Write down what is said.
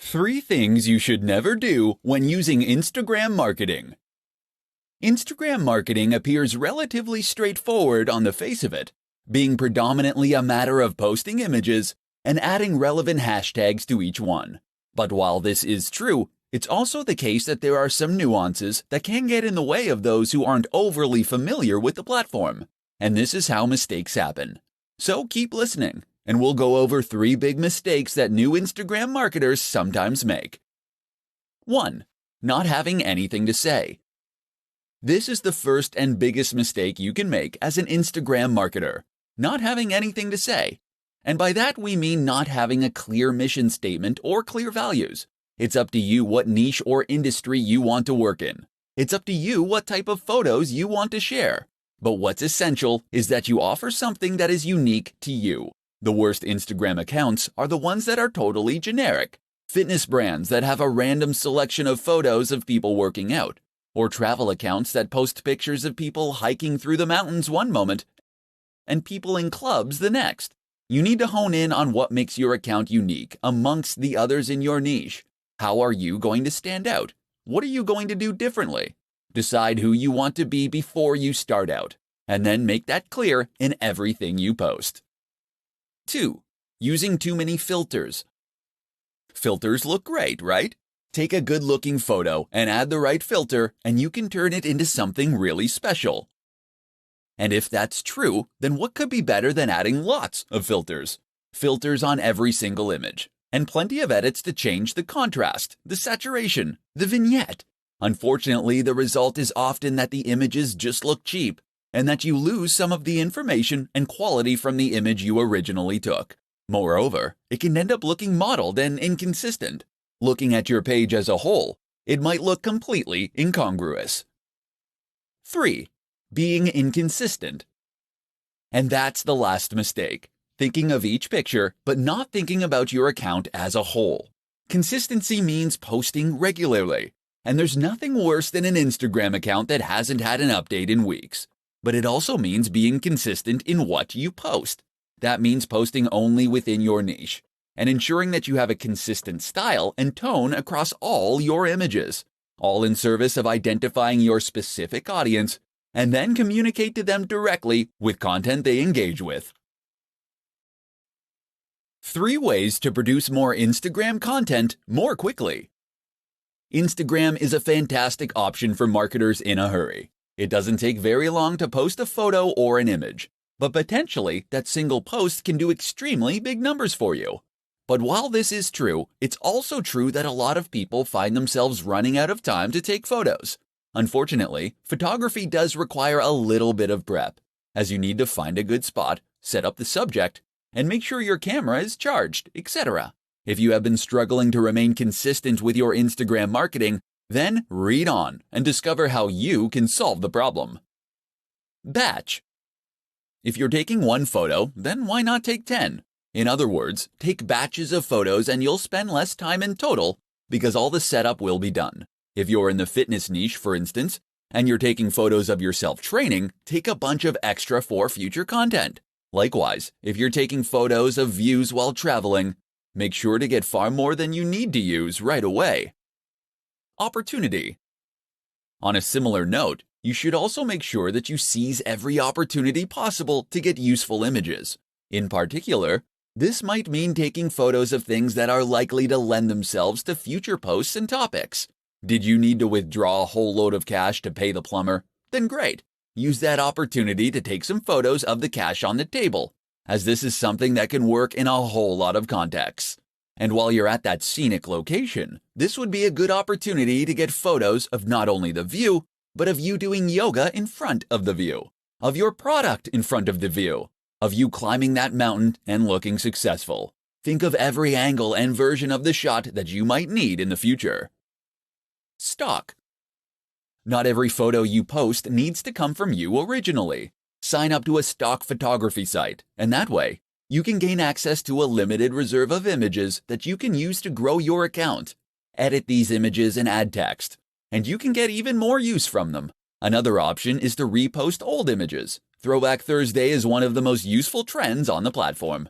3 things you should never do when using Instagram marketing. Instagram marketing appears relatively straightforward on the face of it, being predominantly a matter of posting images and adding relevant hashtags to each one. But while this is true, it's also the case that there are some nuances that can get in the way of those who aren't overly familiar with the platform, and this is how mistakes happen. So keep listening, and we'll go over 3 big mistakes that new Instagram marketers sometimes make. 1. Not having anything to say. This is the first and biggest mistake you can make as an Instagram marketer, not having anything to say. And by that we mean not having a clear mission statement or clear values. It's up to you what niche or industry you want to work in. It's up to you what type of photos you want to share. But what's essential is that you offer something that is unique to you. The worst Instagram accounts are the ones that are totally generic. Fitness brands that have a random selection of photos of people working out, or travel accounts that post pictures of people hiking through the mountains one moment and people in clubs the next. You need to hone in on what makes your account unique amongst the others in your niche. How are you going to stand out? What are you going to do differently? Decide who you want to be before you start out, and then make that clear in everything you post. 2. Using too many filters. Filters look great, right? Take a good-looking photo and add the right filter, and you can turn it into something really special. And if that's true, then what could be better than adding lots of filters? Filters on every single image, and plenty of edits to change the contrast, the saturation, the vignette. Unfortunately, the result is often that the images just look cheap, and that you lose some of the information and quality from the image you originally took. Moreover, it can end up looking mottled and inconsistent. Looking at your page as a whole, it might look completely incongruous. 3. Being inconsistent. And that's the last mistake. Thinking of each picture, but not thinking about your account as a whole. Consistency means posting regularly, and there's nothing worse than an Instagram account that hasn't had an update in weeks. But it also means being consistent in what you post. That means posting only within your niche, and ensuring that you have a consistent style and tone across all your images, all in service of identifying your specific audience, and then communicate to them directly with content they engage with. 3 ways to produce more Instagram content more quickly. Instagram is a fantastic option for marketers in a hurry. It doesn't take very long to post a photo or an image, but potentially that single post can do extremely big numbers for you. But while this is true, it's also true that a lot of people find themselves running out of time to take photos. Unfortunately, photography does require a little bit of prep, as you need to find a good spot, set up the subject, and make sure your camera is charged, etc. If you have been struggling to remain consistent with your Instagram marketing, then read on and discover how you can solve the problem. Batch. If you're taking 1 photo, then why not take 10? In other words, take batches of photos and you'll spend less time in total because all the setup will be done. If you're in the fitness niche, for instance, and you're taking photos of yourself training, take a bunch of extra for future content. Likewise, if you're taking photos of views while traveling, make sure to get far more than you need to use right away. Opportunity. On a similar note, you should also make sure that you seize every opportunity possible to get useful images. In particular, this might mean taking photos of things that are likely to lend themselves to future posts and topics. Did you need to withdraw a whole load of cash to pay the plumber? Then great. Use that opportunity to take some photos of the cash on the table, as this is something that can work in a whole lot of contexts. And while you're at that scenic location, this would be a good opportunity to get photos of not only the view, but of you doing yoga in front of the view, of your product in front of the view, of you climbing that mountain and looking successful. Think of every angle and version of the shot that you might need in the future. Stock. Not every photo you post needs to come from you originally. Sign up to a stock photography site, and that way, you can gain access to a limited reserve of images that you can use to grow your account. Edit these images and add text, and you can get even more use from them. Another option is to repost old images. Throwback Thursday is one of the most useful trends on the platform.